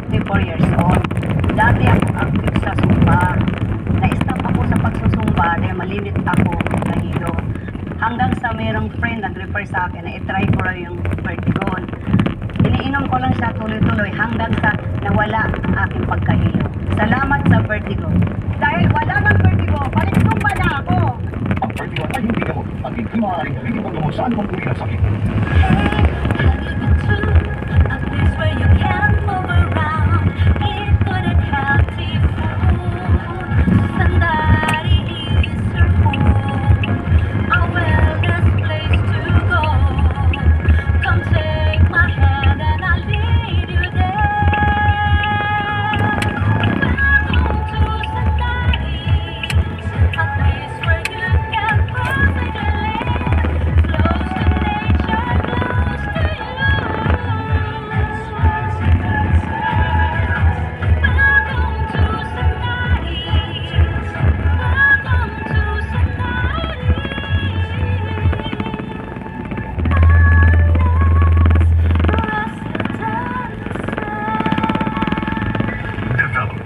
54 years old. Dati ako active sa Zumba. Na-stop ako sa pagsusumba dahil malimit ako na hilo. Hanggang sa mayroong friend nag-refer sa akin na i-try ko raw yung vertigo. Iniinom ko lang siya tuloy-tuloy hanggang sa nawala ang aking pagkahilo. Salamat sa vertigo. Dahil wala ng vertigo, balik Zumba na ako. Ang vertigo ay hindi gamot at hindi maaaring gamitin paggamot sa anumang uri ng sakit.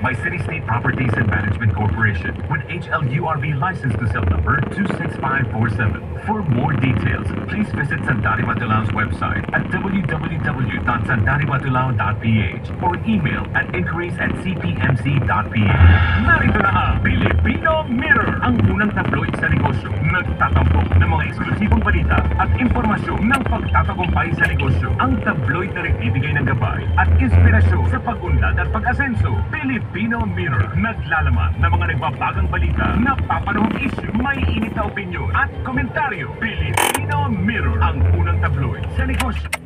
By City State Properties and Management Corporation with HLURB license to sell number 26547. For more details, please visit Sandari Matulao's website at www.sandarimatulao.ph or email at inquiries@cpmc.ph. Narito na ang Filipino Mirror, ang unang tabloid sa negosyo. Nagtatampok ng mga eksklusibong balita at impormasyon ng pagtatagumpay sa negosyo. Ang tabloid na nagbibigay ng gabay at inspirasyon sa pag-unlad at pag-asenso. Filipino Mirror, naglalaman ng mga nagbabagang balita, napapanahong issue, may init na opinyon at komentaryo. Filipino Mirror, ang unang tabloid sa negosyo.